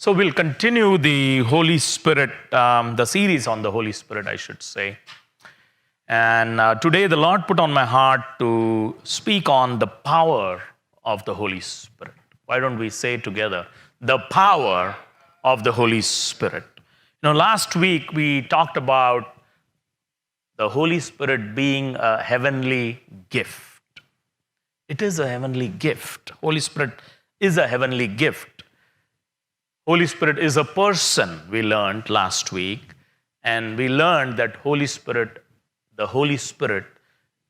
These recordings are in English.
So we'll continue the Holy Spirit, the series on the Holy Spirit, I should say. And today the Lord put on my heart to speak on the power of the Holy Spirit. Why don't we say together, the power of the Holy Spirit? You know, last week we talked about the Holy Spirit being a heavenly gift. It is a heavenly gift. Holy Spirit is a heavenly gift. Holy Spirit is a person, we learned last week. And we learned that the Holy Spirit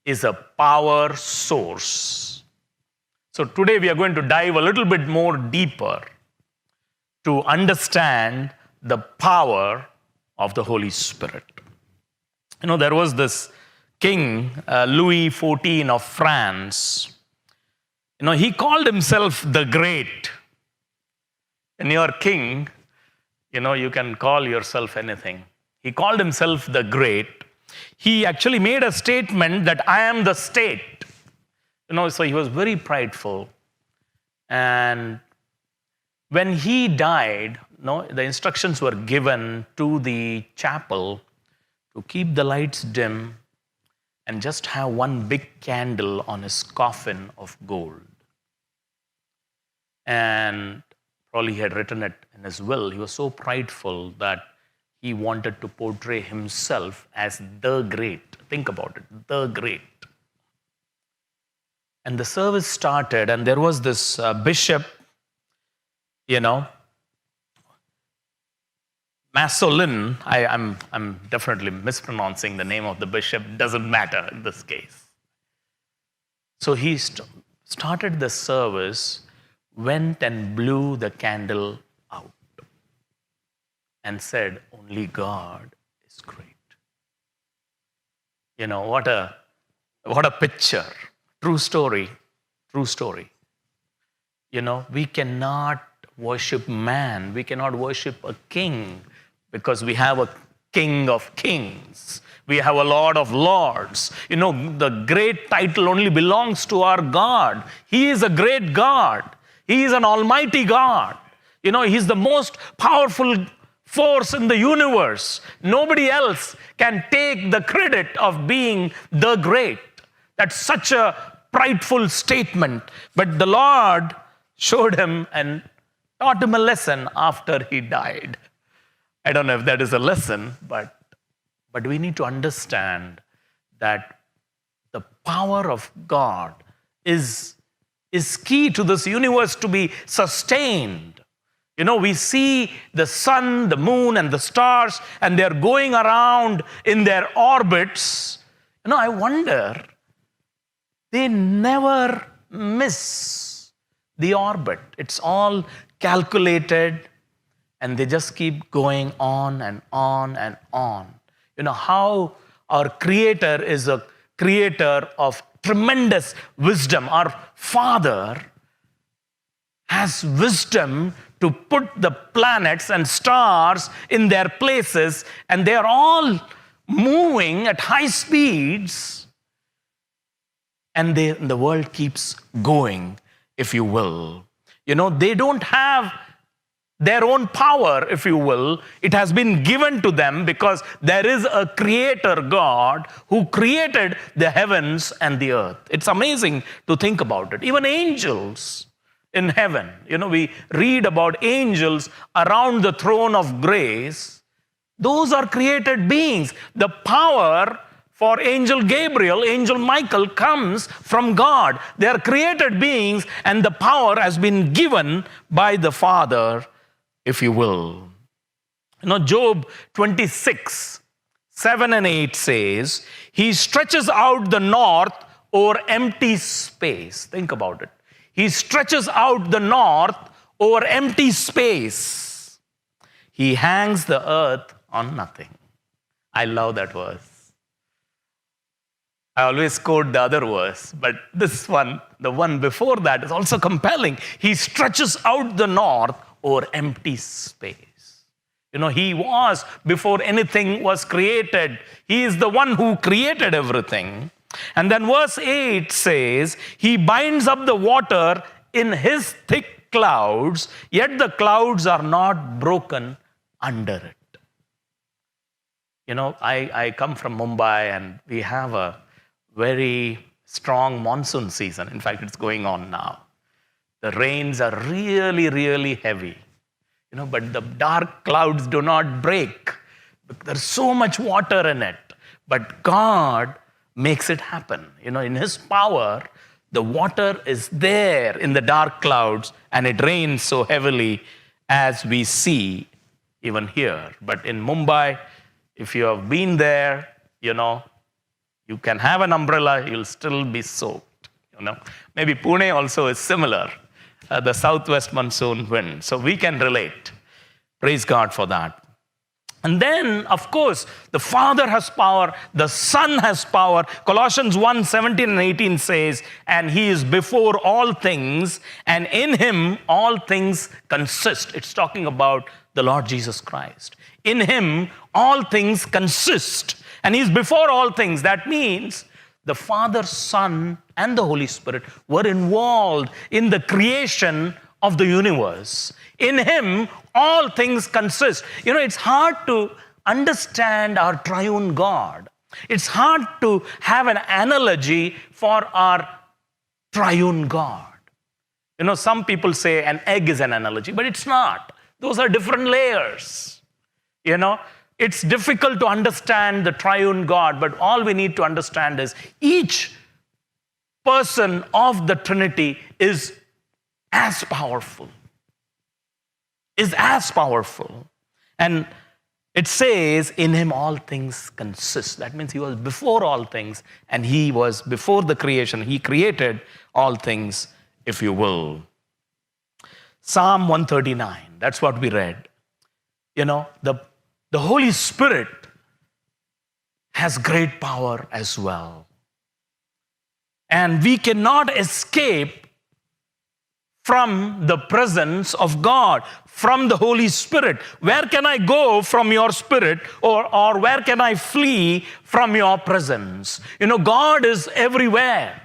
is a power source. So today we are going to dive a little bit more deeper to understand the power of the Holy Spirit. You know, there was this king, Louis XIV of France. You know, he called himself the Great. When you're king, you know, you can call yourself anything. He called himself the Great. He actually made a statement that I am the state. You know, so he was very prideful. And when he died, the instructions were given to the chapel to keep the lights dim and just have one big candle on his coffin of gold. And probably he had written it in his will. He was so prideful that he wanted to portray himself as the Great. Think about it, the Great. And the service started, and there was this bishop, Massillon. I'm definitely mispronouncing the name of the bishop. Doesn't matter in this case. So he started the service, went and blew the candle out and said, only God is great. You know, what a picture. True story. You know, we cannot worship man. We cannot worship a king because we have a King of Kings. We have a Lord of Lords. You know, the great title only belongs to our God. He is a great God. He is an almighty God. You know, he's the most powerful force in the universe. Nobody else can take the credit of being the great. That's such a prideful statement. But the Lord showed him and taught him a lesson after he died. I don't know if that is a lesson, but we need to understand that the power of God is key to this universe to be sustained. You know, we see the sun, the moon, and the stars, and they're going around in their orbits. You know, I wonder, they never miss the orbit. It's all calculated, and they just keep going on and on and on. You know, how our Creator is a creator of tremendous wisdom. Our Father has wisdom to put the planets and stars in their places, and they are all moving at high speeds, and the world keeps going, if you will. You know, they don't have their own power, if you will. It has been given to them because there is a creator God who created the heavens and the earth. It's amazing to think about it. Even angels in heaven, you know, we read about angels around the throne of grace. Those are created beings. The power for Angel Gabriel, Angel Michael comes from God. They are created beings, and the power has been given by the Father, if you will. You know, Job 26, 7 and 8 says, he stretches out the north over empty space. Think about it. He stretches out the north over empty space. He hangs the earth on nothing. I love that verse. I always quote the other verse, but this one, the one before that, is also compelling. He stretches out the north over empty space. You know, he was before anything was created. He is the one who created everything. And then verse 8 says, he binds up the water in his thick clouds, yet the clouds are not broken under it. I come from Mumbai, and we have a very strong monsoon season. In fact, it's going on now. The rains are really, really heavy. But the dark clouds do not break. There's so much water in it. But God makes it happen. In His power, the water is there in the dark clouds, and it rains so heavily as we see even here. But in Mumbai, if you have been there, you can have an umbrella, you'll still be soaked. Maybe Pune also is similar, the southwest monsoon wind. So we can relate. Praise God for that. And then, of course, the Father has power, the Son has power. Colossians 1:17 and 18 says, and He is before all things, and in Him all things consist. It's talking about the Lord Jesus Christ. In Him all things consist, and He's before all things. That means the Father, Son, and the Holy Spirit were involved in the creation of the universe. In Him, all things consist. It's hard to understand our triune God. It's hard to have an analogy for our triune God. Some people say an egg is an analogy, but it's not. Those are different layers. It's difficult to understand the triune God, but all we need to understand is each person of the Trinity is as powerful. And it says, in Him all things consist. That means He was before all things, and He was before the creation. He created all things, if you will. Psalm 139, that's what we read. The Holy Spirit has great power as well. And we cannot escape from the presence of God, from the Holy Spirit. Where can I go from your Spirit, or where can I flee from your presence? God is everywhere.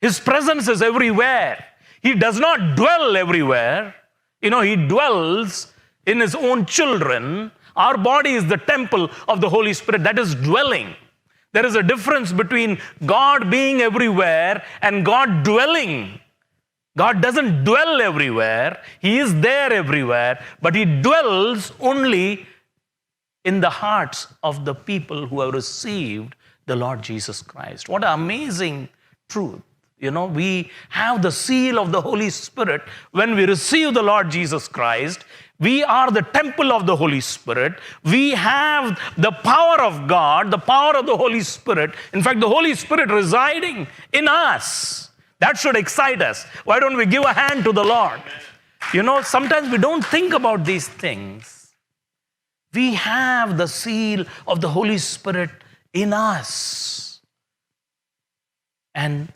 His presence is everywhere. He does not dwell everywhere. He dwells in His own children. Our body is the temple of the Holy Spirit. That is dwelling. There is a difference between God being everywhere and God dwelling. God doesn't dwell everywhere. He is there everywhere, but He dwells only in the hearts of the people who have received the Lord Jesus Christ. What an amazing truth. We have the seal of the Holy Spirit. When we receive the Lord Jesus Christ, we are the temple of the Holy Spirit. We have the power of God, the power of the Holy Spirit. In fact, the Holy Spirit residing in us. That should excite us. Why don't we give a hand to the Lord? Sometimes we don't think about these things. We have the seal of the Holy Spirit in us. And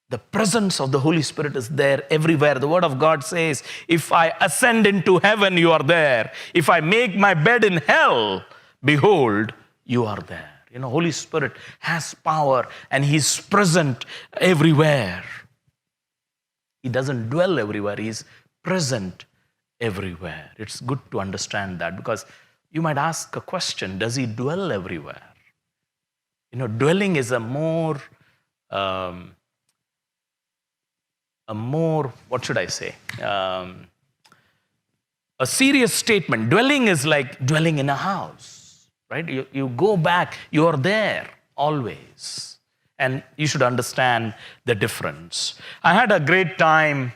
the presence of the Holy Spirit is there everywhere. The Word of God says, if I ascend into heaven, you are there. If I make my bed in hell, behold, you are there. Holy Spirit has power, and He's present everywhere. He doesn't dwell everywhere. He's present everywhere. It's good to understand that, because you might ask a question, does He dwell everywhere? Dwelling is a more, what should I say? A serious statement. Dwelling is like dwelling in a house. Right? You go back, you're there always. And you should understand the difference. I had a great time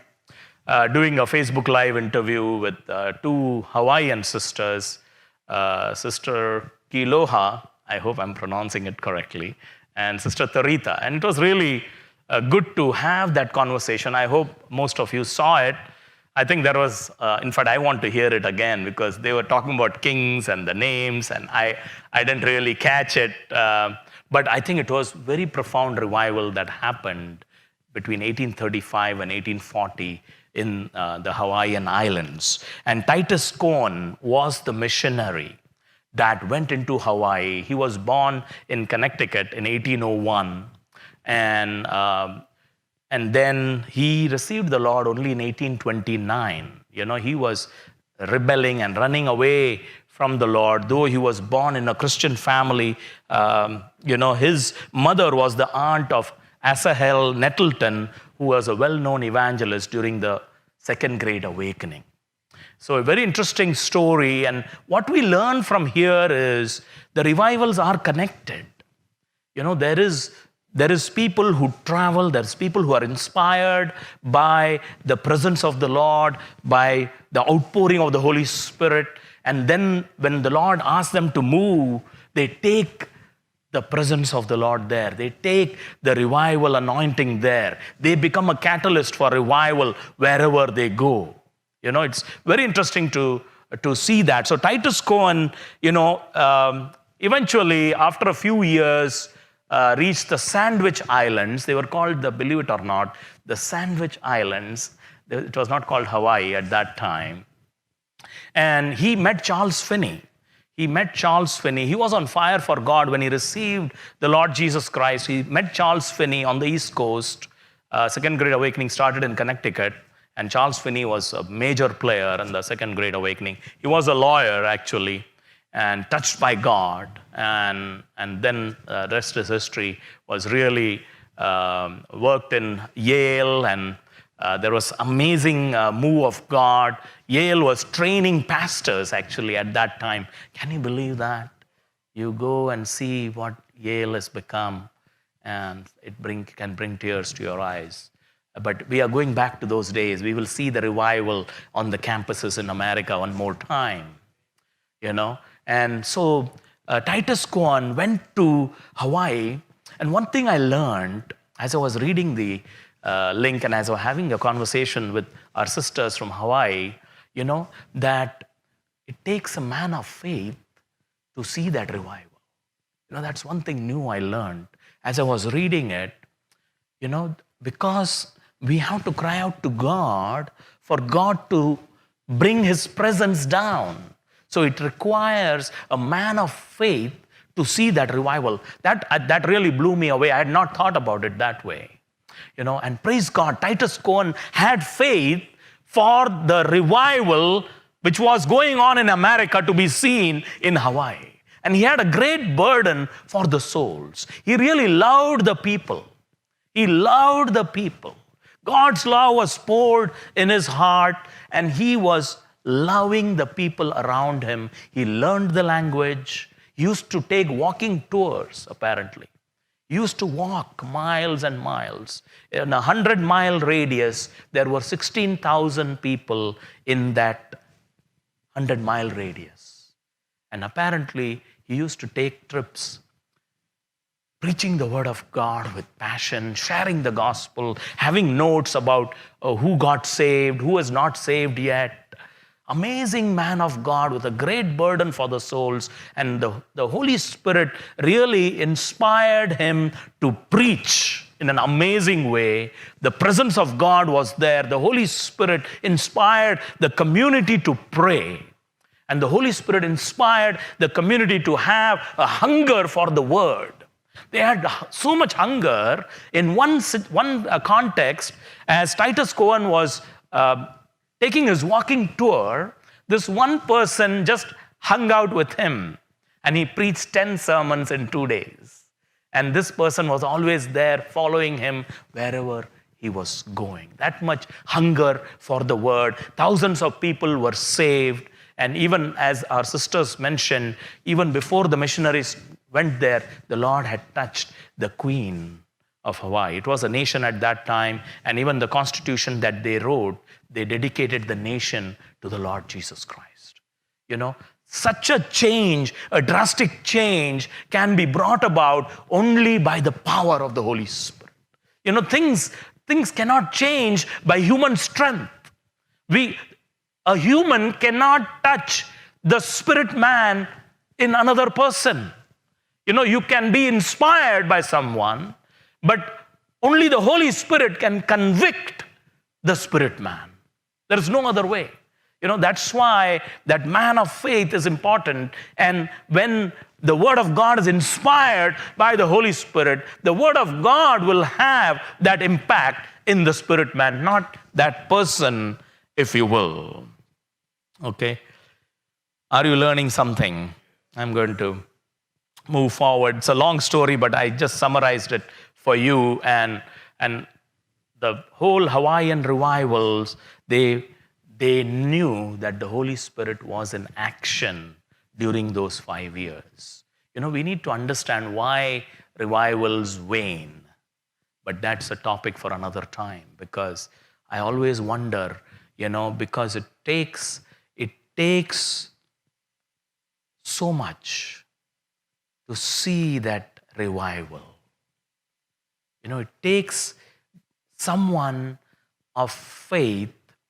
doing a Facebook Live interview with two Hawaiian sisters, Sister Kiloha, I hope I'm pronouncing it correctly, and Sister Tarita. And it was really good to have that conversation. I hope most of you saw it. I think there was, in fact, I want to hear it again, because they were talking about kings and the names, and I didn't really catch it. But I think it was very profound revival that happened between 1835 and 1840 in the Hawaiian Islands. And Titus Cone was the missionary that went into Hawaii. He was born in Connecticut in 1801. And And then he received the Lord only in 1829. He was rebelling and running away from the Lord, though he was born in a Christian family. His mother was the aunt of Asahel Nettleton, who was a well-known evangelist during the Second Great Awakening. So a very interesting story. And what we learn from here is the revivals are connected. There is people who travel, there's people who are inspired by the presence of the Lord, by the outpouring of the Holy Spirit. And then when the Lord asks them to move, they take the presence of the Lord there. They take the revival anointing there. They become a catalyst for revival wherever they go. It's very interesting to see that. So Titus Cohen, eventually, after a few years, reached the Sandwich Islands. They were called, believe it or not, the Sandwich Islands. It was not called Hawaii at that time. And he met Charles Finney. He was on fire for God when he received the Lord Jesus Christ. He met Charles Finney on the East Coast. Second Great Awakening started in Connecticut. And Charles Finney was a major player in the Second Great Awakening. He was a lawyer, actually, and touched by God. And then the rest is history. Was really worked in Yale, and there was amazing move of God. Yale was training pastors, actually, at that time. Can you believe that? You go and see what Yale has become, and it can bring tears to your eyes. But we are going back to those days. We will see the revival on the campuses in America one more time, And so Titus Cohen went to Hawaii. And one thing I learned as I was reading the link and as I was having a conversation with our sisters from Hawaii, that it takes a man of faith to see that revival. That's one thing new I learned as I was reading it, because we have to cry out to God for God to bring his presence down. So it requires a man of faith to see that revival. That really blew me away. I had not thought about it that way. And praise God, Titus Cohen had faith for the revival which was going on in America to be seen in Hawaii. And he had a great burden for the souls. He really loved the people. He loved the people. God's love was poured in his heart, and he was loving the people around him. He learned the language. He used to take walking tours, apparently. He used to walk miles and miles. In a 100-mile radius, there were 16,000 people in that 100-mile radius. And apparently, he used to take trips, preaching the word of God with passion, sharing the gospel, having notes about who got saved, who is not saved yet. Amazing man of God with a great burden for the souls. And the Holy Spirit really inspired him to preach in an amazing way. The presence of God was there. The Holy Spirit inspired the community to pray. And the Holy Spirit inspired the community to have a hunger for the word. They had so much hunger in one context. As Titus Cohen was taking his walking tour, this one person just hung out with him, and he preached 10 sermons in 2 days. And this person was always there following him wherever he was going. That much hunger for the word. Thousands of people were saved. And even as our sisters mentioned, even before the missionaries went there, the Lord had touched the Queen of Hawaii. It was a nation at that time, and even the constitution that they wrote, they dedicated the nation to the Lord Jesus Christ. Such a change, a drastic change, can be brought about only by the power of the Holy Spirit. Things cannot change by human strength. A human cannot touch the spirit man in another person. You can be inspired by someone, but only the Holy Spirit can convict the spirit man. There is no other way. That's why that man of faith is important. And when the Word of God is inspired by the Holy Spirit, the Word of God will have that impact in the spirit man, not that person, if you will. Okay? Are you learning something? I'm going to move forward. It's a long story, but I just summarized it for you. And the whole Hawaiian revivals, they knew that the Holy Spirit was in action during those 5 years. We need to understand why revivals wane. But that's a topic for another time, because I always wonder, because it takes so much to see that revival. It takes someone of faith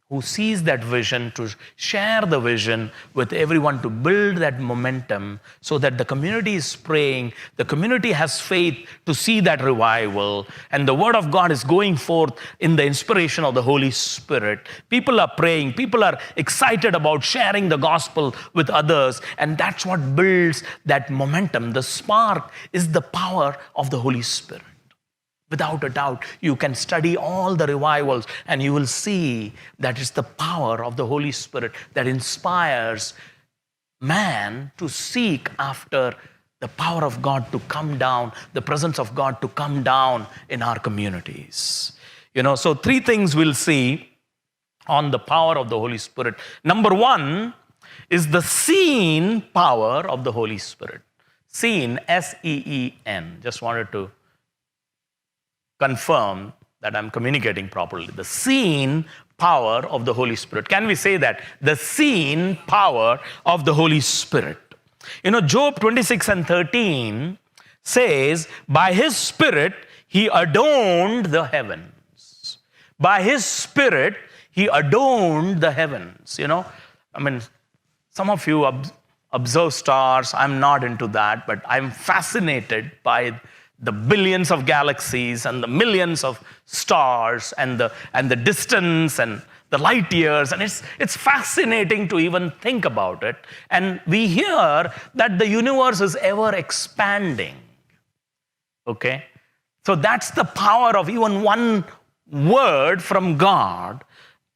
who sees that vision to share the vision with everyone, to build that momentum so that the community is praying, the community has faith to see that revival, and the Word of God is going forth in the inspiration of the Holy Spirit. People are praying, people are excited about sharing the gospel with others, and that's what builds that momentum. The spark is the power of the Holy Spirit. Without a doubt, you can study all the revivals and you will see that it's the power of the Holy Spirit that inspires man to seek after the power of God to come down, the presence of God to come down in our communities. So 3 things we'll see on the power of the Holy Spirit. Number 1 is the seen power of the Holy Spirit. Seen, S-E-E-N. Just wanted to confirm that I'm communicating properly. The seen power of the Holy Spirit. Can we say that? The seen power of the Holy Spirit. Job 26:13 says, by His Spirit He adorned the heavens. By His Spirit He adorned the heavens. Some of you observe stars. I'm not into that, but I'm fascinated by the billions of galaxies and the millions of stars and the distance and the light years, and it's fascinating to even think about it. And we hear that the universe is ever expanding. Okay? So that's the power of even one word from God.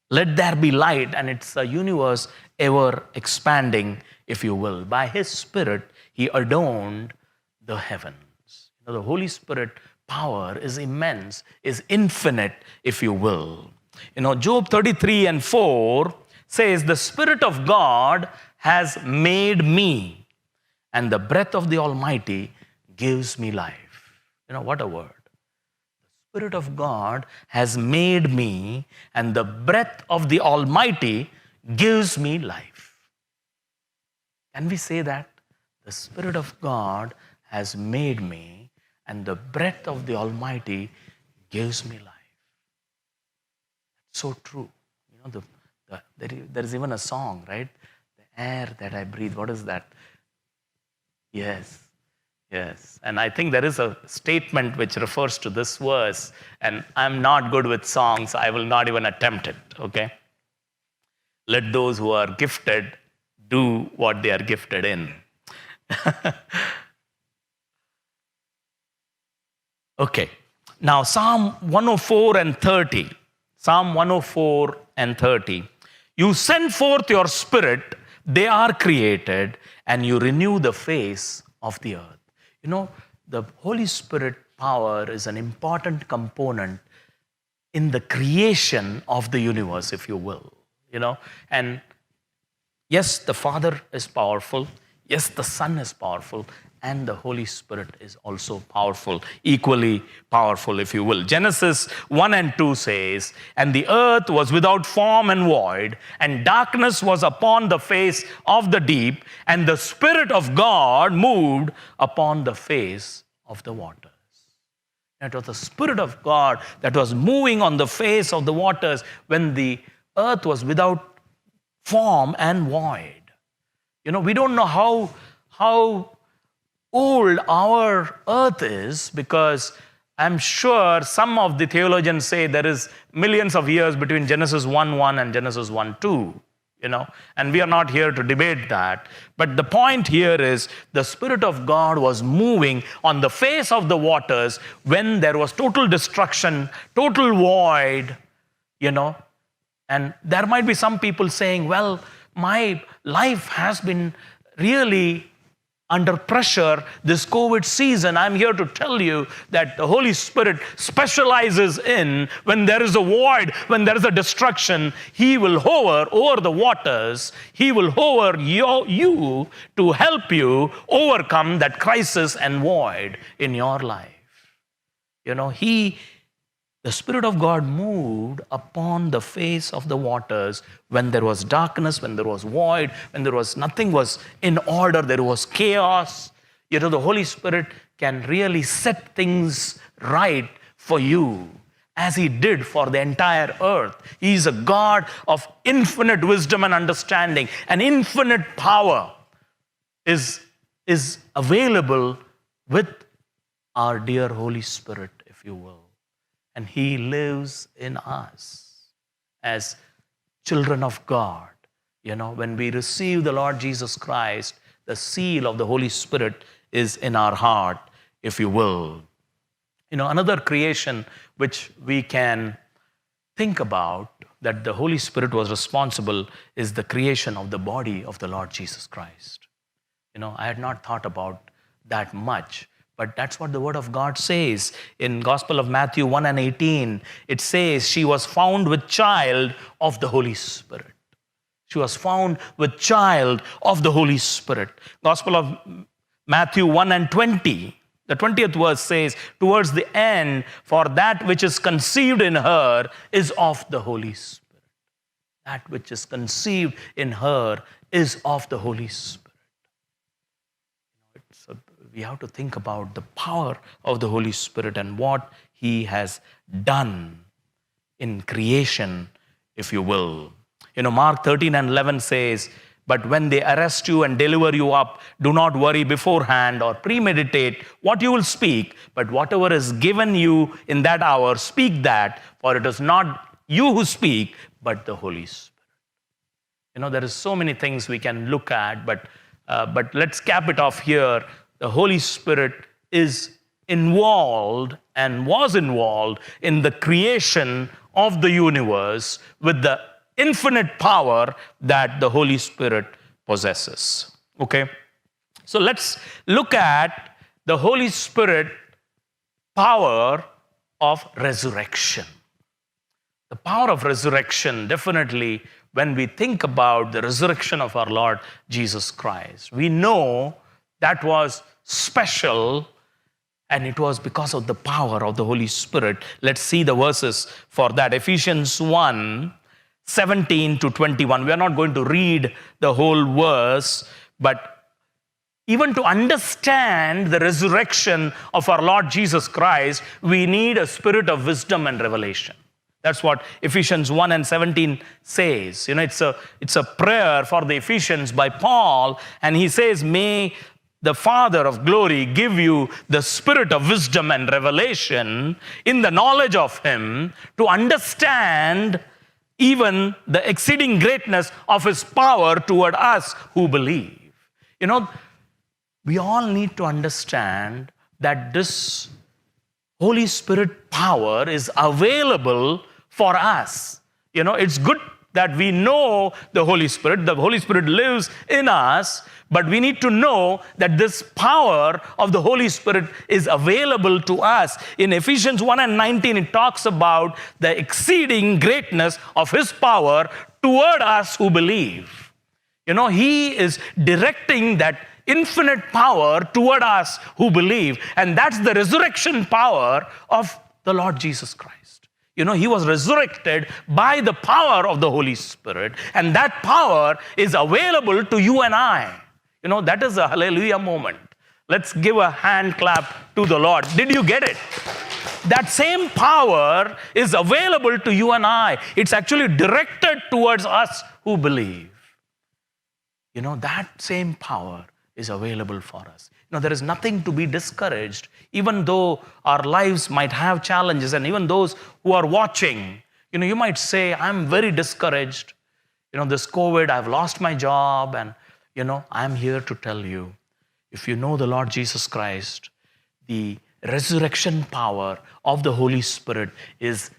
Let there be light, and it's a universe ever expanding, if you will. By His Spirit He adorned the heavens. The Holy Spirit power is immense, is infinite, if you will. Job 33:4 says, the Spirit of God has made me, and the breath of the Almighty gives me life. What a word. The Spirit of God has made me, and the breath of the Almighty gives me life. Can we say that? The Spirit of God has made me, and the breath of the Almighty gives me life. So true. There is even a song, right? The air that I breathe. What is that? Yes. And I think there is a statement which refers to this verse, and I'm not good with songs. I will not even attempt it, okay? Let those who are gifted do what they are gifted in. Okay, now Psalm 104:30. Psalm 104:30. You send forth your Spirit, they are created, and you renew the face of the earth. The Holy Spirit power is an important component in the creation of the universe, if you will. And yes, the Father is powerful. Yes, the Son is powerful. And the Holy Spirit is also powerful, equally powerful, if you will. Genesis 1:2 says, and the earth was without form and void, and darkness was upon the face of the deep, and the Spirit of God moved upon the face of the waters. It was the Spirit of God that was moving on the face of the waters when the earth was without form and void. We don't know how old our earth is, because I'm sure some of the theologians say there is millions of years between Genesis 1:1 and Genesis 1:2. And we are not here to debate that. But the point here is the Spirit of God was moving on the face of the waters when there was total destruction, total void, And there might be some people saying, well, my life has been really under pressure this COVID season. I'm here to tell you that the Holy Spirit specializes in when there is a void, when there is a destruction, He will hover over the waters. He will hover you to help you overcome that crisis and void in your life. The Spirit of God moved upon the face of the waters when there was darkness, when there was void, when there was nothing was in order, there was chaos. The Holy Spirit can really set things right for you as He did for the entire earth. He is a God of infinite wisdom and understanding, and infinite power is available with our dear Holy Spirit, if you will. And He lives in us as children of God. When we receive the Lord Jesus Christ, the seal of the Holy Spirit is in our heart, if you will. Another creation which we can think about that the Holy Spirit was responsible is the creation of the body of the Lord Jesus Christ. I had not thought about that much. But that's what the Word of God says. In Gospel of Matthew 1:18, it says, she was found with child of the Holy Spirit. She was found with child of the Holy Spirit. Gospel of Matthew 1:20, the 20th verse says, towards the end, for that which is conceived in her is of the Holy Spirit. That which is conceived in her is of the Holy Spirit. We have to think about the power of the Holy Spirit and what He has done in creation, if you will. Mark 13:11 says, but when they arrest you and deliver you up, do not worry beforehand or premeditate what you will speak, but whatever is given you in that hour, speak that, for it is not you who speak, but the Holy Spirit. There is so many things we can look at, but let's cap it off here. The Holy Spirit is involved and was involved in the creation of the universe with the infinite power that the Holy Spirit possesses. Okay? So let's look at the Holy Spirit power of resurrection. The power of resurrection, definitely, when we think about the resurrection of our Lord Jesus Christ, we know that was special, and it was because of the power of the Holy Spirit. Let's see the verses for that. Ephesians 1:17-21. We are not going to read the whole verse, but even to understand the resurrection of our Lord Jesus Christ, we need a spirit of wisdom and revelation. That's what Ephesians 1:17 says. It's a prayer for the Ephesians by Paul, and he says, may the Father of glory give you the spirit of wisdom and revelation in the knowledge of Him, to understand even the exceeding greatness of His power toward us who believe. We all need to understand that this Holy Spirit power is available for us. It's good that we know the Holy Spirit. The Holy Spirit lives in us, but we need to know that this power of the Holy Spirit is available to us. In Ephesians 1:19, it talks about the exceeding greatness of His power toward us who believe. He is directing that infinite power toward us who believe, and that's the resurrection power of the Lord Jesus Christ. He was resurrected by the power of the Holy Spirit, and that power is available to you and I. That is a hallelujah moment. Let's give a hand clap to the Lord. Did you get it? That same power is available to you and I. It's actually directed towards us who believe. That same power is available for us. There is nothing to be discouraged, even though our lives might have challenges, and even those who are watching, you might say, I'm very discouraged. This COVID, I've lost my job, and, I'm here to tell you, if you know the Lord Jesus Christ, the resurrection power of the Holy Spirit is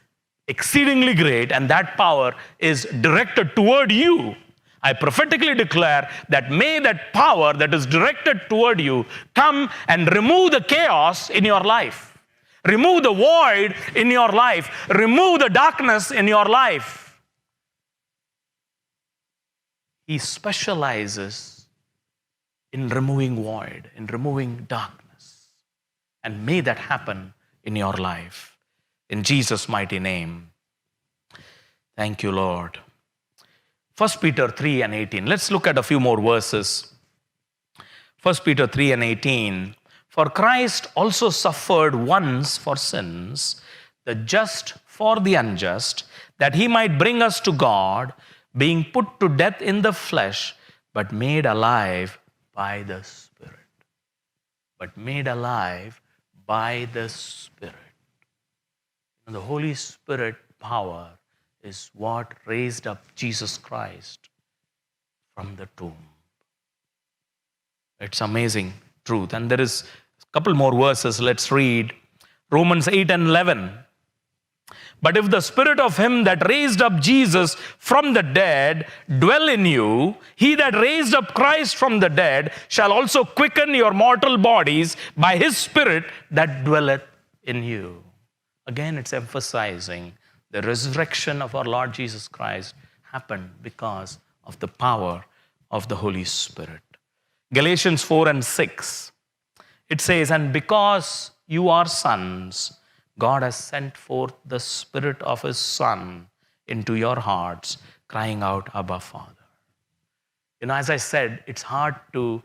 exceedingly great, and that power is directed toward you. I prophetically declare that may that power that is directed toward you come and remove the chaos in your life, remove the void in your life, remove the darkness in your life. He specializes in removing void, in removing darkness. And may that happen in your life. In Jesus' mighty name. Thank you, Lord. 1 Peter 3 and 18. Let's look at a few more verses. 1 Peter 3 and 18. For Christ also suffered once for sins, the just for the unjust, that he might bring us to God, being put to death in the flesh, but made alive by the Spirit. But made alive by the Spirit. And the Holy Spirit power is what raised up Jesus Christ from the tomb. It's amazing truth. And there is a couple more verses. Let's read Romans 8 and 11. But if the Spirit of him that raised up Jesus from the dead dwell in you, he that raised up Christ from the dead shall also quicken your mortal bodies by his Spirit that dwelleth in you. Again, it's emphasizing the resurrection of our Lord Jesus Christ happened because of the power of the Holy Spirit. Galatians 4 and 6, it says, and because you are sons, God has sent forth the Spirit of his Son into your hearts, crying out, Abba, Father. As I said, it's hard to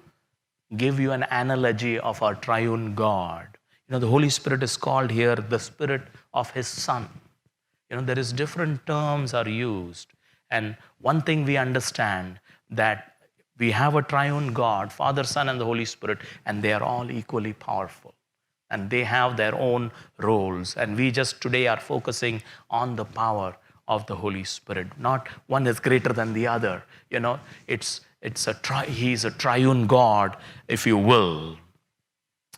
give you an analogy of our triune God. The Holy Spirit is called here the Spirit of his Son. There is different terms are used. And one thing we understand, that we have a triune God, Father, Son, and the Holy Spirit, and they are all equally powerful. And they have their own roles. And we just today are focusing on the power of the Holy Spirit. Not one is greater than the other. He's a triune God, if you will.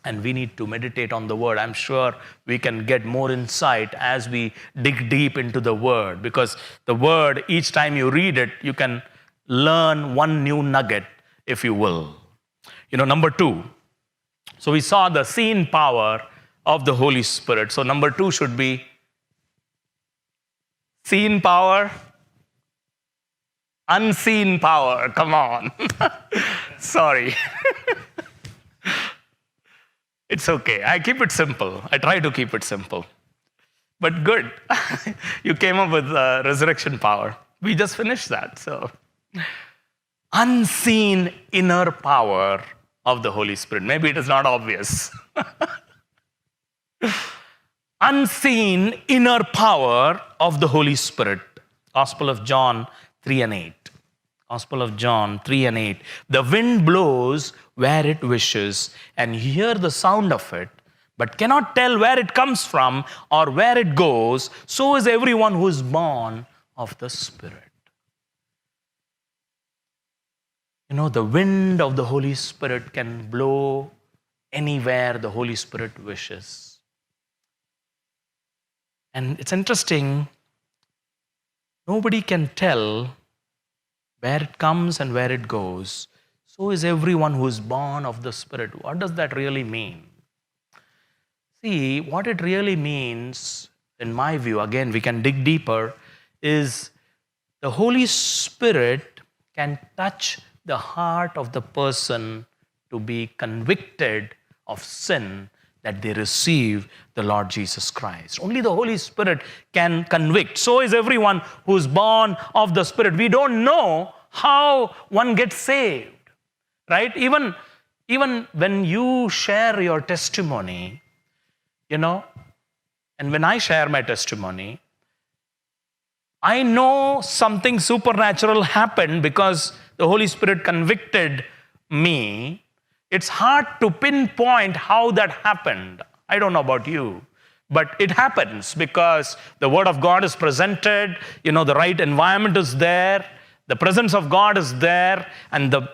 And we need to meditate on the Word. I'm sure we can get more insight as we dig deep into the Word. Because the Word, each time you read it, you can learn one new nugget, if you will. Number 2. So we saw the seen power of the Holy Spirit. So number 2 should be seen power, unseen power. Come on. Sorry. It's okay. I keep it simple. I try to keep it simple. But good. You came up with resurrection power. We just finished that. So, unseen inner power of the Holy Spirit. Maybe it is not obvious. Unseen inner power of the Holy Spirit. Gospel of John 3 and 8. Gospel of John 3 and 8. The wind blows where it wishes, and you hear the sound of it, but cannot tell where it comes from or where it goes. So is everyone who is born of the Spirit. The wind of the Holy Spirit can blow anywhere the Holy Spirit wishes. And it's interesting, nobody can tell where it comes and where it goes. So is everyone who is born of the Spirit. What does that really mean? See, what it really means, in my view, again, we can dig deeper, is the Holy Spirit can touch the heart of the person to be convicted of sin, that they receive the Lord Jesus Christ. Only the Holy Spirit can convict. So is everyone who is born of the Spirit. We don't know how one gets saved, right? Even when you share your testimony, and when I share my testimony, I know something supernatural happened because the Holy Spirit convicted me. It's hard to pinpoint how that happened. I don't know about you, but it happens because the Word of God is presented, the right environment is there, The presence of God is there, and the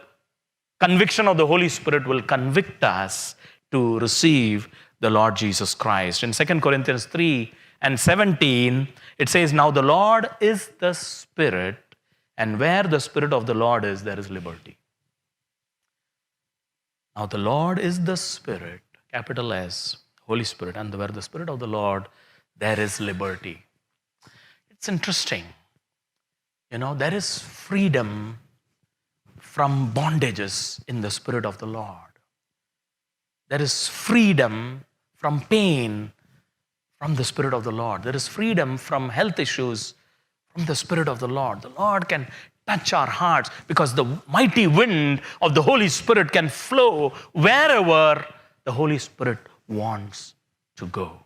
conviction of the Holy Spirit will convict us to receive the Lord Jesus Christ. In 2 Corinthians 3:17, it says, "Now the Lord is the Spirit, and where the Spirit of the Lord is, there is liberty." Now the Lord is the Spirit, capital S, Holy Spirit, and where the Spirit of the Lord, there is liberty. It's interesting. There is freedom from bondages in the Spirit of the Lord. There is freedom from pain from the Spirit of the Lord. There is freedom from health issues from the Spirit of the Lord. The Lord can touch our hearts because the mighty wind of the Holy Spirit can flow wherever the Holy Spirit wants to go.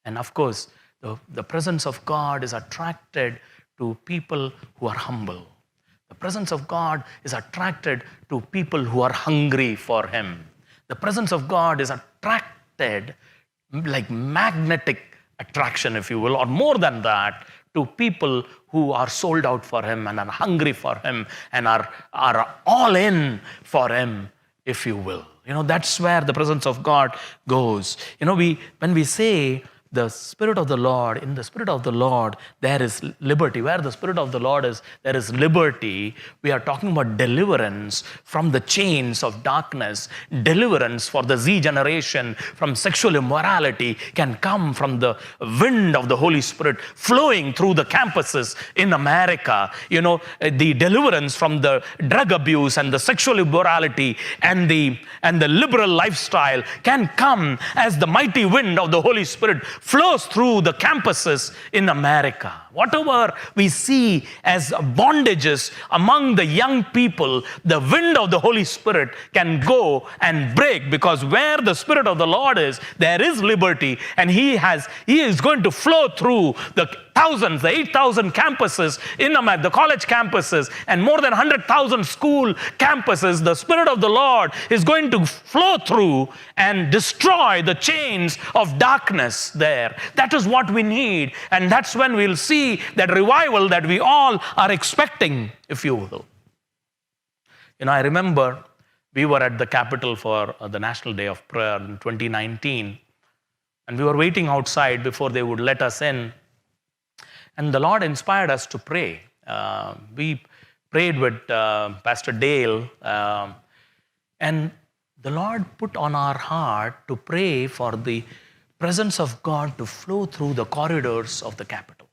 And of course, the presence of God is attracted to people who are humble. The presence of God is attracted to people who are hungry for Him. The presence of God is attracted like magnetic attraction, if you will, or more than that, to people who are sold out for Him and are hungry for Him and are all in for Him, if you will. That's where the presence of God goes. When we say the Spirit of the Lord, in the Spirit of the Lord, there is liberty. Where the Spirit of the Lord is, there is liberty. We are talking about deliverance from the chains of darkness. Deliverance for the Z generation from sexual immorality can come from the wind of the Holy Spirit flowing through the campuses in America. The deliverance from the drug abuse and the sexual immorality and the liberal lifestyle can come as the mighty wind of the Holy Spirit flows through the campuses in America. Whatever we see as bondages among the young people, the wind of the Holy Spirit can go and break, because where the Spirit of the Lord is, there is liberty, and He is going to flow through the 8,000 campuses in America, the college campuses, and more than 100,000 school campuses. The Spirit of the Lord is going to flow through and destroy the chains of darkness there. That is what we need, and that's when we'll see that revival that we all are expecting, if you will. I remember we were at the Capitol for the National Day of Prayer in 2019, and we were waiting outside before they would let us in. And the Lord inspired us to pray. We prayed with Pastor Dale, and the Lord put on our heart to pray for the presence of God to flow through the corridors of the Capitol.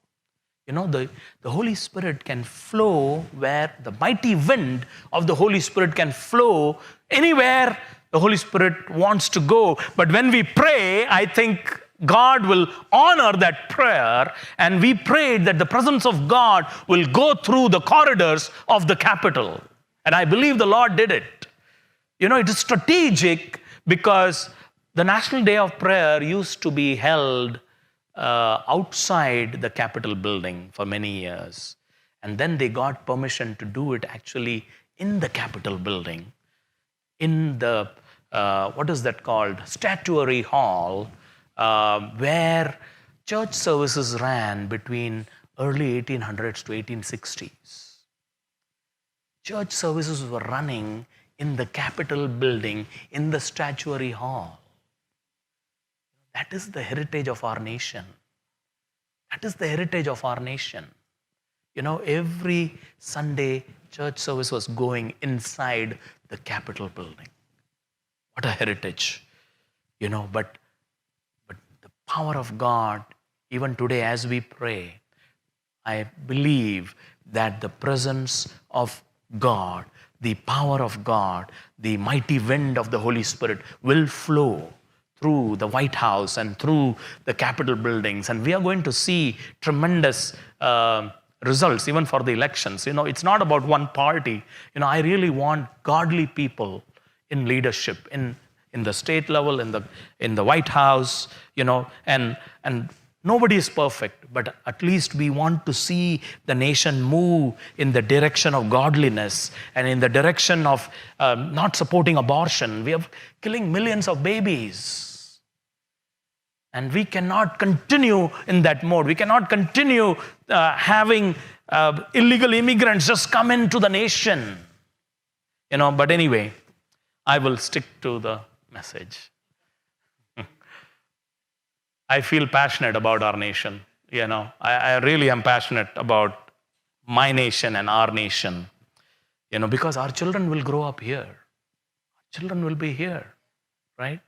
The Holy Spirit can flow where the mighty wind of the Holy Spirit can flow anywhere the Holy Spirit wants to go. But when we pray, I think God will honor that prayer, and we prayed that the presence of God will go through the corridors of the Capitol. And I believe the Lord did it. It is strategic, because the National Day of Prayer used to be held outside the Capitol building for many years. And then they got permission to do it actually in the Capitol building, in the, what is that called? Statuary Hall, where church services ran between early 1800s to 1860s. Church services were running in the Capitol building, in the Statuary Hall. That is the heritage of our nation. That is the heritage of our nation. Every Sunday, church service was going inside the Capitol building. What a heritage. But the power of God, even today as we pray, I believe that the presence of God, the power of God, the mighty wind of the Holy Spirit will flow through the White House and through the Capitol buildings. And we are going to see tremendous results even for the elections. It's not about one party. I really want godly people in leadership, in the state level, in the White House, and nobody is perfect, but at least we want to see the nation move in the direction of godliness and in the direction of not supporting abortion. We are killing millions of babies. And we cannot continue in that mode. We cannot continue having illegal immigrants just come into the nation. But anyway, I will stick to the message. I feel passionate about our nation. I really am passionate about my nation and our nation. Because our children will grow up here. Our children will be here, right?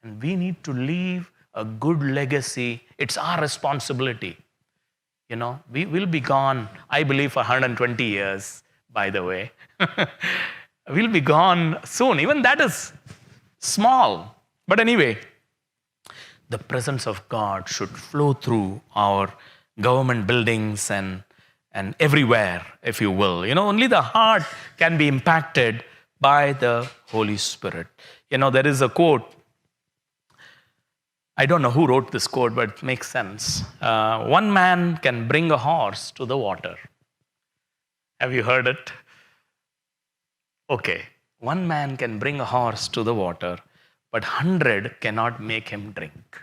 And we need to leave a good legacy. It's our responsibility. We will be gone, I believe, for 120 years, by the way. We'll be gone soon. Even that is small. But anyway, the presence of God should flow through our government buildings and everywhere, if you will. Only the heart can be impacted by the Holy Spirit. There is a quote. I don't know who wrote this quote, but it makes sense. One man can bring a horse to the water. Have you heard it? Okay. One man can bring a horse to the water, but 100 cannot make him drink.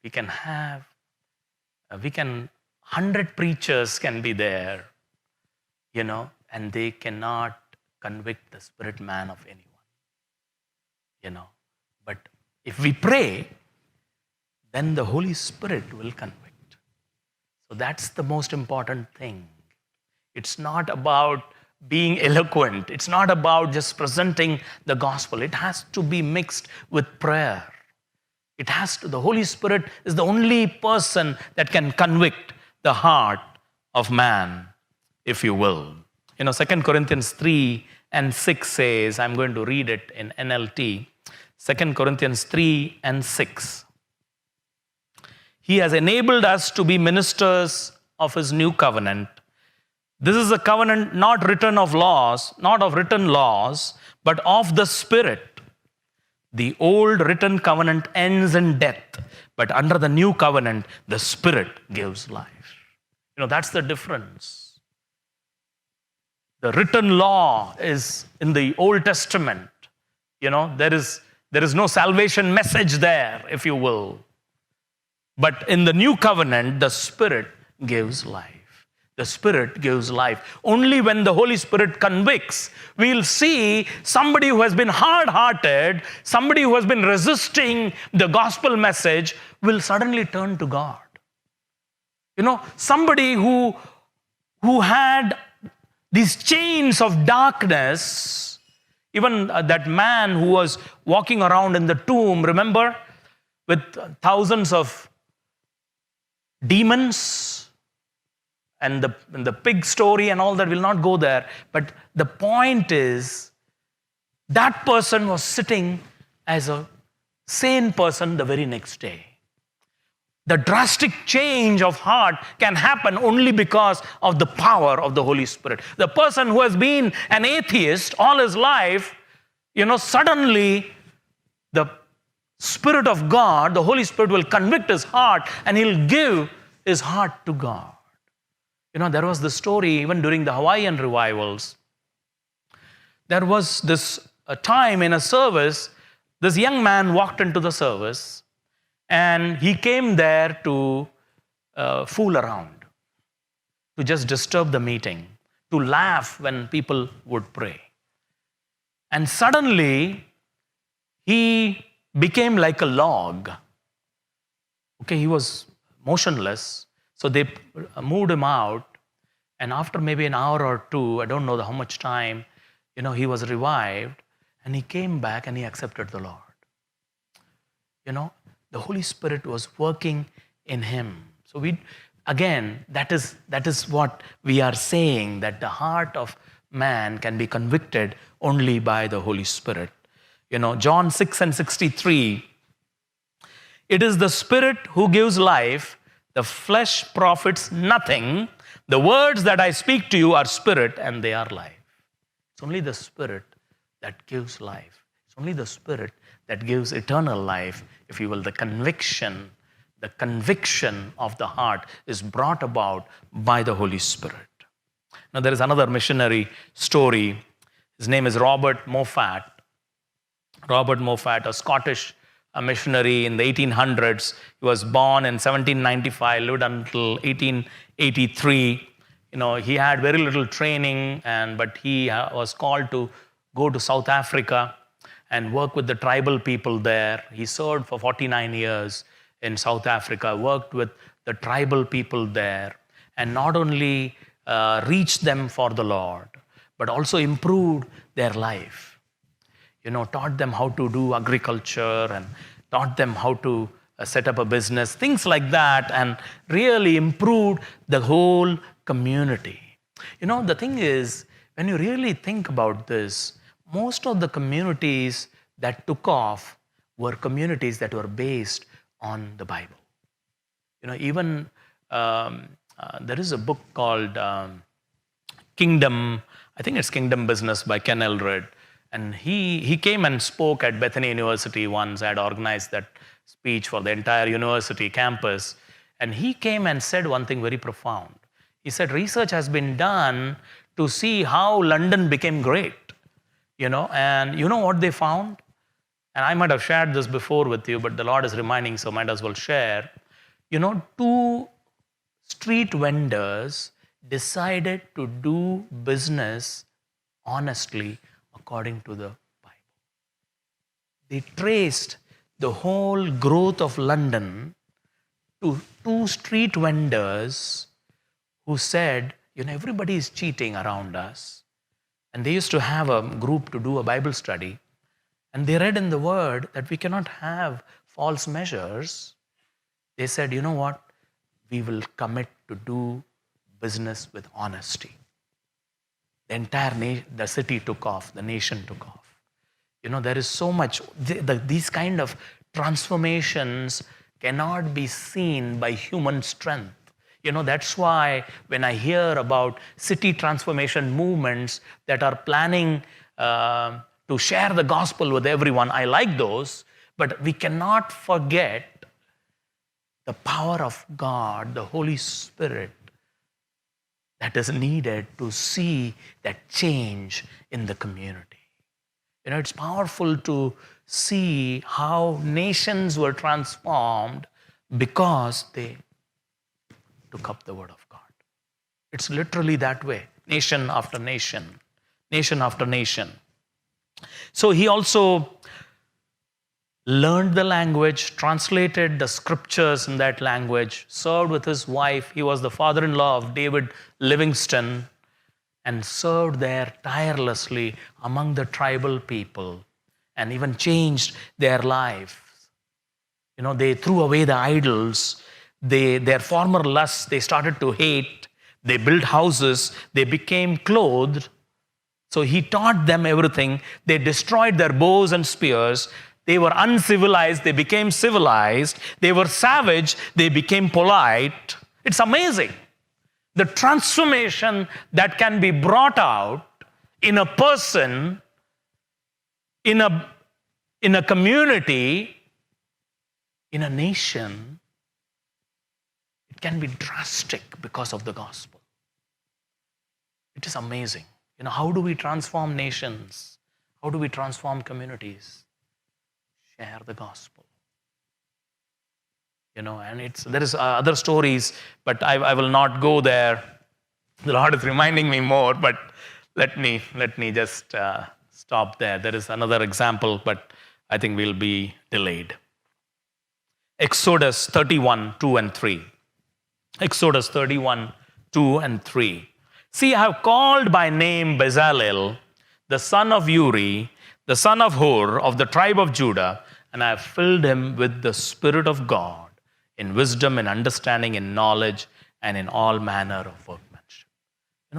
We can 100 preachers can be there, and they cannot convict the spirit man of anyone. But if we pray, then the Holy Spirit will convict. So that's the most important thing. It's not about being eloquent. It's not about just presenting the gospel. It has to be mixed with prayer. The Holy Spirit is the only person that can convict the heart of man, if you will. 2 Corinthians 3:6 says, I'm going to read it in NLT, 2 Corinthians 3:6. He has enabled us to be ministers of his new covenant. This is a covenant not of written laws, but of the Spirit. The old written covenant ends in death, but under the new covenant, the Spirit gives life. That's the difference. The written law is in the Old Testament. There is no salvation message there, if you will. But in the new covenant, the Spirit gives life. The Spirit gives life. Only when the Holy Spirit convicts, we'll see somebody who has been hard-hearted, somebody who has been resisting the gospel message will suddenly turn to God. Somebody who had these chains of darkness, even that man who was walking around in the tomb, remember, with thousands of demons, and the pig story and all that, will not go there. But the point is, that person was sitting as a sane person the very next day. The drastic change of heart can happen only because of the power of the Holy Spirit. The person who has been an atheist all his life, suddenly the Spirit of God, the Holy Spirit, will convict his heart and he'll give his heart to God. There was the story even during the Hawaiian revivals. There was this time in a service, this young man walked into the service and he came there to fool around, to just disturb the meeting, to laugh when people would pray. And suddenly, he became like a log. Okay, he was motionless. So they moved him out, and after maybe an hour or two, I don't know how much time, he was revived, and he came back and he accepted the Lord. The Holy Spirit was working in him. So that is what we are saying, that the heart of man can be convicted only by the Holy Spirit. John 6:63, it is the Spirit who gives life. The flesh profits nothing. The words that I speak to you are spirit and they are life. It's only the Spirit that gives life. It's only the Spirit that gives eternal life, if you will. The conviction of the heart is brought about by the Holy Spirit. Now, there is another missionary story. His name is Robert Moffat. Robert Moffat, a Scottish a missionary in the 1800s. He was born in 1795, lived until 1883. He had very little training, but he was called to go to South Africa and work with the tribal people there. He served for 49 years in South Africa, worked with the tribal people there, and not only reached them for the Lord, but also improved their life. Taught them how to do agriculture and taught them how to set up a business, things like that, and really improved the whole community. The thing is, when you really think about this, most of the communities that took off were communities that were based on the Bible. Even there is a book called Kingdom, I think it's Kingdom Business by Ken Elred. And he came and spoke at Bethany University once. I had organized that speech for the entire university campus. And he came and said one thing very profound. He said, research has been done to see how London became great. And you know what they found? And I might have shared this before with you, but the Lord is reminding, so might as well share. 2 street vendors decided to do business honestly according to the Bible. They traced the whole growth of London to 2 street vendors who said, everybody is cheating around us. And they used to have a group to do a Bible study. And they read in the Word that we cannot have false measures. They said, you know what? We will commit to do business with honesty. The entire the city took off, the nation took off. There is so much, these kind of transformations cannot be seen by human strength. That's why when I hear about city transformation movements that are planning to share the gospel with everyone, I like those, but we cannot forget the power of God, the Holy Spirit, that is needed to see that change in the community. It's powerful to see how nations were transformed because they took up the Word of God. It's literally that way, nation after nation, nation after nation. So he also learned the language, translated the scriptures in that language, served with his wife. He was the father-in-law of David Livingstone and served there tirelessly among the tribal people and even changed their lives. They threw away the idols. Their former lusts, they started to hate. They built houses. They became clothed. So he taught them everything. They destroyed their bows and spears. They were uncivilized, they became civilized. They were savage, they became polite. It's amazing. The transformation that can be brought out in a person, in a community, in a nation, it can be drastic because of the gospel. It is amazing. How do we transform nations? How do we transform communities? Share the gospel. And there is other stories, but I will not go there. The Lord is reminding me more, but let me just stop there. There is another example, but I think we'll be delayed. Exodus 31, 2 and 3. Exodus 31, 2 and 3. See, I have called by name Bezalel, the son of Uri, the son of Hur, of the tribe of Judah, and I have filled him with the Spirit of God, in wisdom, in understanding, in knowledge, and in all manner of workmanship.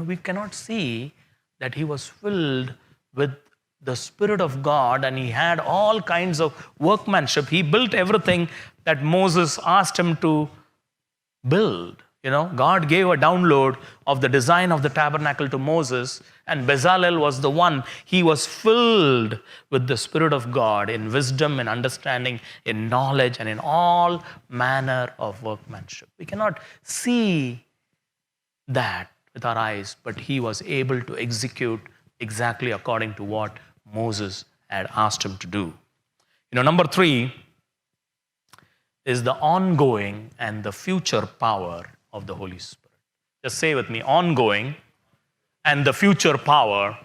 We cannot see that he was filled with the Spirit of God and he had all kinds of workmanship. He built everything that Moses asked him to build. God gave a download of the design of the tabernacle to Moses, and Bezalel was the one. He was filled with the Spirit of God in wisdom, in understanding, in knowledge, and in all manner of workmanship. We cannot see that with our eyes, but he was able to execute exactly according to what Moses had asked him to do. Number 3, is the ongoing and the future power of the Holy Spirit. Just say with me, ongoing and the future power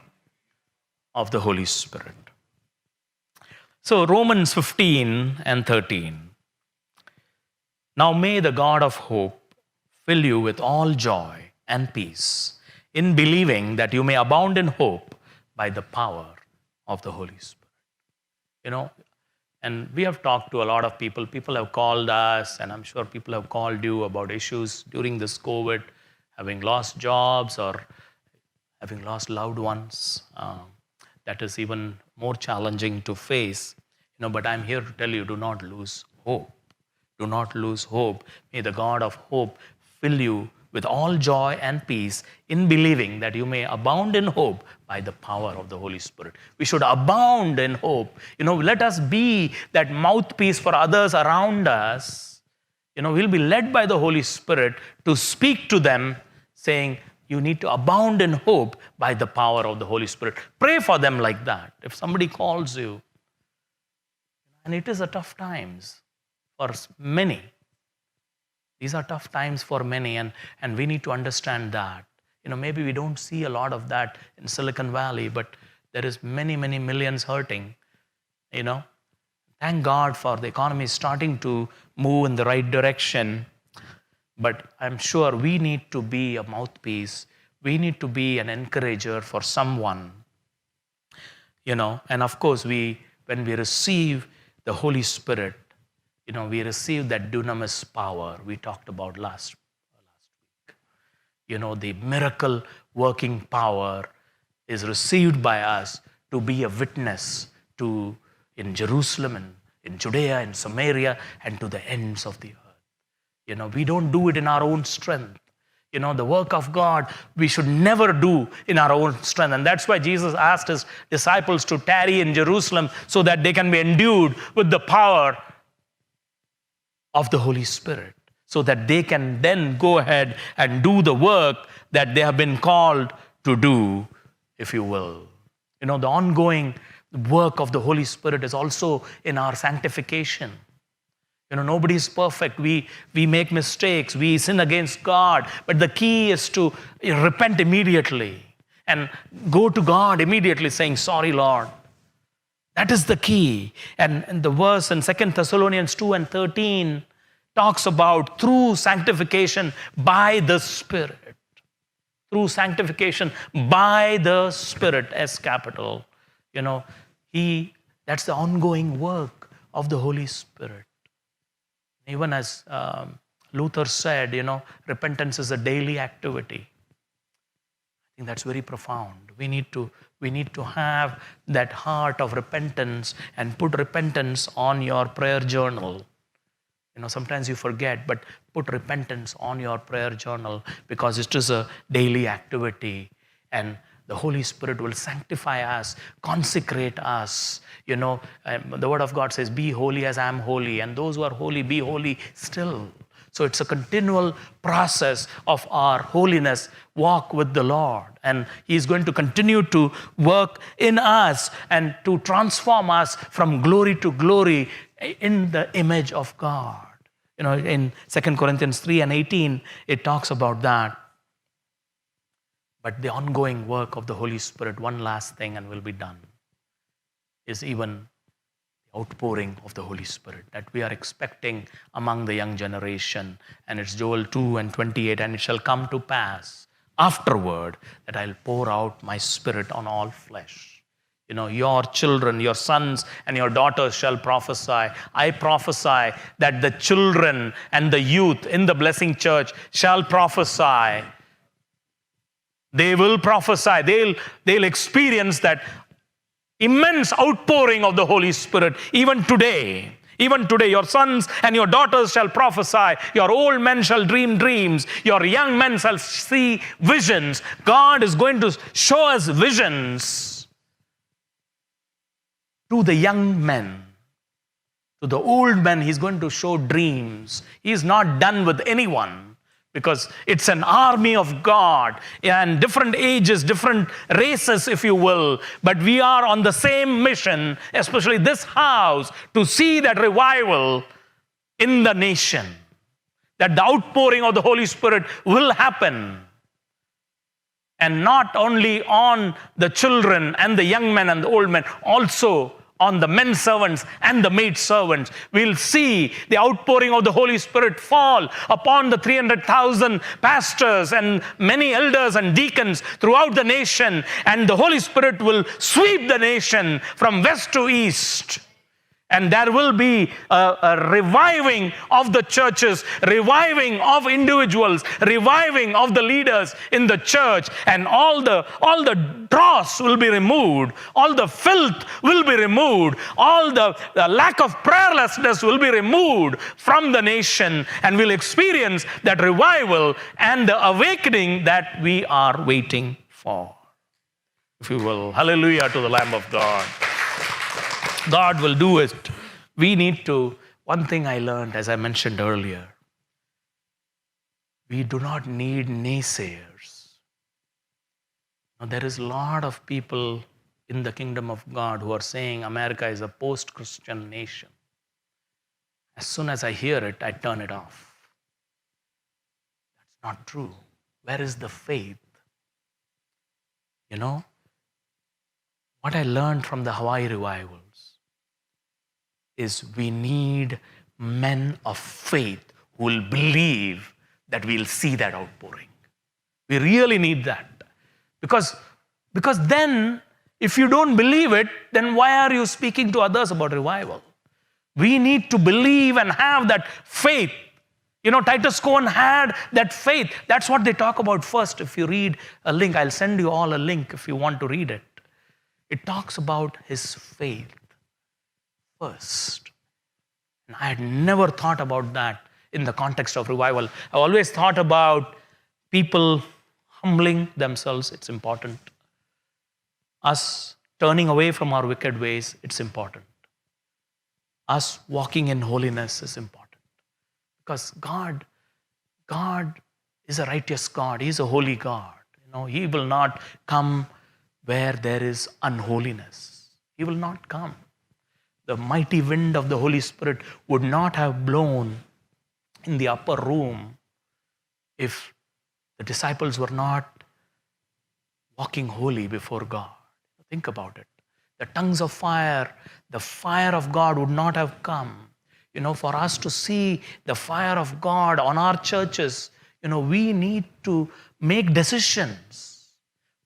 of the Holy Spirit. So Romans 15 and 13. Now may the God of hope fill you with all joy and peace in believing that you may abound in hope by the power of the Holy Spirit. You know, and we have talked to a lot of people. People have called us, and I'm sure people have called you about issues during this COVID, having lost jobs or having lost loved ones. That is even more challenging to face. You know, but I'm here to tell you, do not lose hope. Do not lose hope. May the God of hope fill you with all joy and peace in believing that you may abound in hope by the power of the Holy Spirit. We should abound in hope. You know, let us be that mouthpiece for others around us. You know, we'll be led by the Holy Spirit to speak to them, saying, you need to abound in hope by the power of the Holy Spirit. Pray for them like that. If somebody calls you, and it is a tough times for many. These are tough times for many, and we need to understand that. You know, maybe we don't see a lot of that in Silicon Valley, but there is many, many millions hurting, you know. Thank God for the economy starting to move in the right direction. But I'm sure we need to be a mouthpiece. We need to be an encourager for someone, you know. And of course, when we receive the Holy Spirit, you know, we receive that dunamis power we talked about last week. You know, the miracle working power is received by us to be a witness to in Jerusalem and in Judea and Samaria and to the ends of the earth. You know, we don't do it in our own strength. You know, the work of God, we should never do in our own strength. And that's why Jesus asked his disciples to tarry in Jerusalem so that they can be endued with the power of the Holy Spirit, so that they can then go ahead and do the work that they have been called to do, if you will. You know, the ongoing work of the Holy Spirit is also in our sanctification. You know, nobody is perfect. We make mistakes. We sin against God. But the key is to repent immediately and go to God immediately saying, sorry, Lord. That is the key. And the verse in 2 Thessalonians 2 and 13 talks about through sanctification by the Spirit. Through sanctification by the Spirit, S capital. You know, that's the ongoing work of the Holy Spirit. Even as Luther said, you know, repentance is a daily activity. I think that's very profound. We need to have that heart of repentance and put repentance on your prayer journal. You know, sometimes you forget, but put repentance on your prayer journal because it is a daily activity, and the Holy Spirit will sanctify us, consecrate us. You know, the Word of God says, be holy as I am holy, and those who are holy, be holy still. So it's a continual process of our holiness walk with the Lord. And He's going to continue to work in us and to transform us from glory to glory in the image of God. You know, in 2 Corinthians 3 and 18, it talks about that. But the ongoing work of the Holy Spirit, one last thing and we'll be done, is even the outpouring of the Holy Spirit that we are expecting among the young generation. And it's Joel 2 and 28, and it shall come to pass afterward that I'll pour out my Spirit on all flesh. You know, your children, your sons and your daughters shall prophesy. I prophesy that the children and the youth in the Blessing Church shall prophesy. They will prophesy. They'll experience that immense outpouring of the Holy Spirit even today. Even today, your sons and your daughters shall prophesy. Your old men shall dream dreams. Your young men shall see visions. God is going to show us visions to the young men. To the old men, He's going to show dreams. He's not done with anyone, because it's an army of God and different ages, different races, if you will. But we are on the same mission, especially this house, to see that revival in the nation, that the outpouring of the Holy Spirit will happen. And not only on the children and the young men and the old men, also on the men servants and the maid servants. We'll see the outpouring of the Holy Spirit fall upon the 300,000 pastors and many elders and deacons throughout the nation. And the Holy Spirit will sweep the nation from west to east. And there will be a reviving of the churches, reviving of individuals, reviving of the leaders in the church, and all the dross will be removed, all the filth will be removed, all the lack of prayerlessness will be removed from the nation, and we'll experience that revival and the awakening that we are waiting for. If you will, hallelujah to the Lamb of God. God will do it. We need to, one thing I learned, as I mentioned earlier, we do not need naysayers. Now, there is a lot of people in the kingdom of God who are saying America is a post-Christian nation. As soon as I hear it, I turn it off. That's not true. Where is the faith? You know, what I learned from the Hawaii revivals is we need men of faith who will believe that we'll see that outpouring. We really need that. Because then, if you don't believe it, then why are you speaking to others about revival? We need to believe and have that faith. You know, Titus Cohen had that faith. That's what they talk about first. If you read a link, I'll send you all a link if you want to read it. It talks about his faith first. And I had never thought about that in the context of revival. I always thought about people humbling themselves. It's important. Us turning away from our wicked ways, it's important. Us walking in holiness is important. Because God is a righteous God. He is a holy God. You know, He will not come where there is unholiness. He will not come. The mighty wind of the Holy Spirit would not have blown in the upper room if the disciples were not walking holy before God. Think about it. The tongues of fire, the fire of God would not have come. You know, for us to see the fire of God on our churches, you know, we need to make decisions.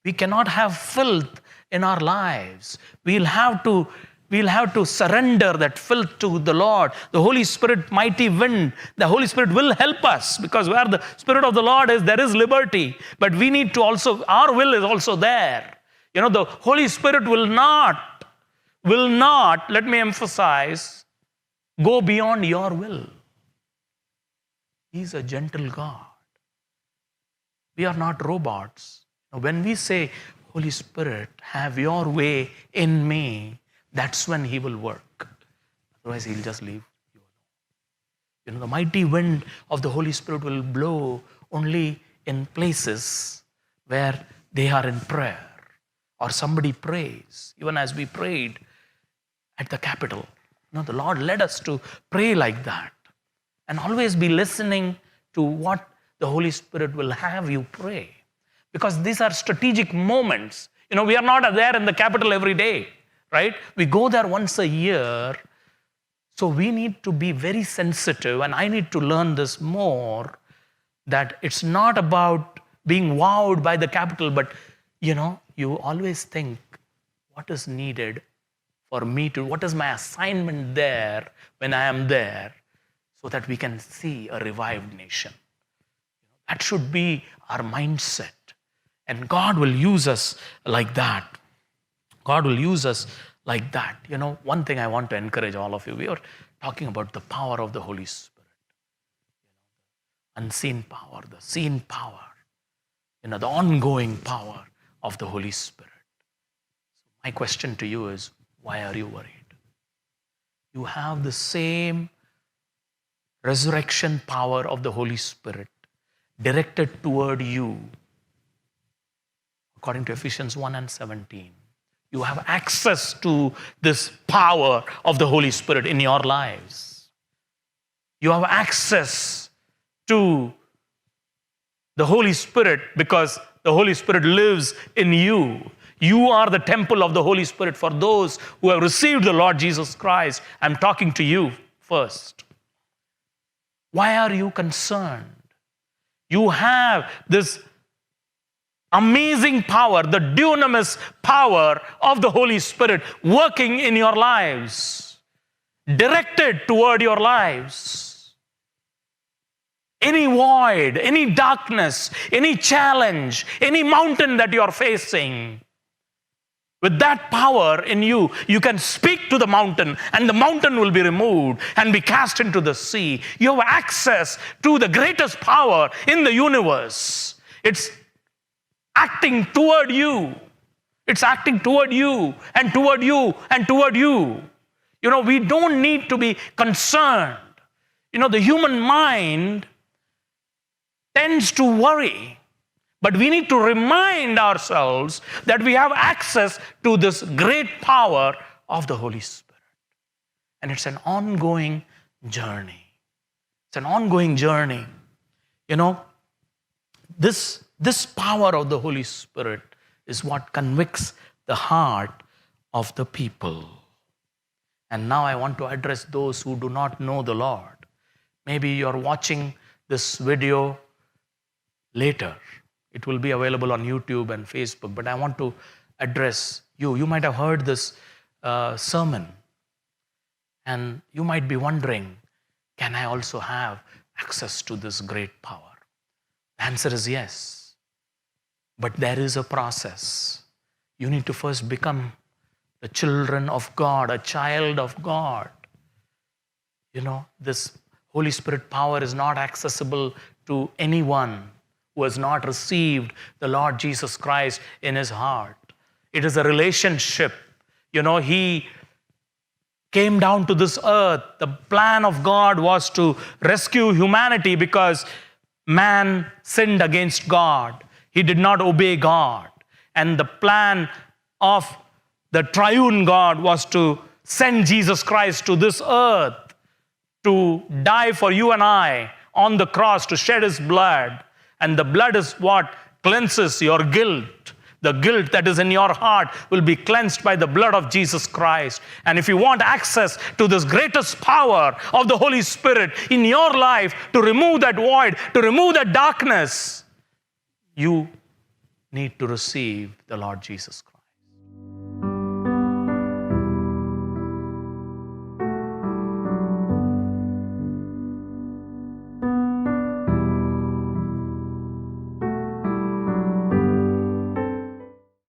We cannot have filth in our lives. We'll have to surrender that filth to the Lord. The Holy Spirit, mighty wind, the Holy Spirit will help us, because where the Spirit of the Lord is, there is liberty. But we need to also, our will is also there. You know, the Holy Spirit will not, let me emphasize, go beyond your will. He's a gentle God. We are not robots. When we say, Holy Spirit, have your way in me, that's when He will work. Otherwise, He'll just leave you alone. You know, the mighty wind of the Holy Spirit will blow only in places where they are in prayer or somebody prays. Even as we prayed at the Capitol, you know, the Lord led us to pray like that, and always be listening to what the Holy Spirit will have you pray. Because these are strategic moments. You know, we are not there in the Capitol every day, right? We go there once a year. So we need to be very sensitive, and I need to learn this more, that it's not about being wowed by the Capitol, but, you know, you always think, what is needed for me to, what is my assignment there when I am there, so that we can see a revived nation. That should be our mindset. And God will use us like that. God will use us like that. You know, one thing I want to encourage all of you, we are talking about the power of the Holy Spirit. Unseen power, the seen power, you know, the ongoing power of the Holy Spirit. So my question to you is, why are you worried? You have the same resurrection power of the Holy Spirit directed toward you. According to Ephesians 1:17, you have access to this power of the Holy Spirit in your lives. You have access to the Holy Spirit because the Holy Spirit lives in you. You are the temple of the Holy Spirit. For those who have received the Lord Jesus Christ, I'm talking to you first. Why are you concerned? You have this amazing power, the dunamis power of the Holy Spirit working in your lives, directed toward your lives. Any void, any darkness, any challenge, any mountain that you are facing, with that power in you, you can speak to the mountain and the mountain will be removed and be cast into the sea. You have access to the greatest power in the universe. It's acting toward you. It's acting toward you and toward you and toward you. We don't need to be concerned. The human mind tends to worry. But we need to remind ourselves that we have access to this great power of the Holy Spirit. And it's an ongoing journey. It's an ongoing journey. This power of the Holy Spirit is what convicts the heart of the people. And now I want to address those who do not know the Lord. Maybe you're watching this video later. It will be available on YouTube and Facebook, but I want to address you. You might have heard this sermon, and you might be wondering, can I also have access to this great power? The answer is yes. But there is a process. You need to first become the children of God, a child of God. This Holy Spirit power is not accessible to anyone who has not received the Lord Jesus Christ in his heart. It is a relationship. He came down to this earth. The plan of God was to rescue humanity because man sinned against God. He did not obey God. And the plan of the triune God was to send Jesus Christ to this earth to die for you and I on the cross, to shed his blood. And the blood is what cleanses your guilt. The guilt that is in your heart will be cleansed by the blood of Jesus Christ. And if you want access to this greatest power of the Holy Spirit in your life to remove that void, to remove that darkness, you need to receive the Lord Jesus Christ.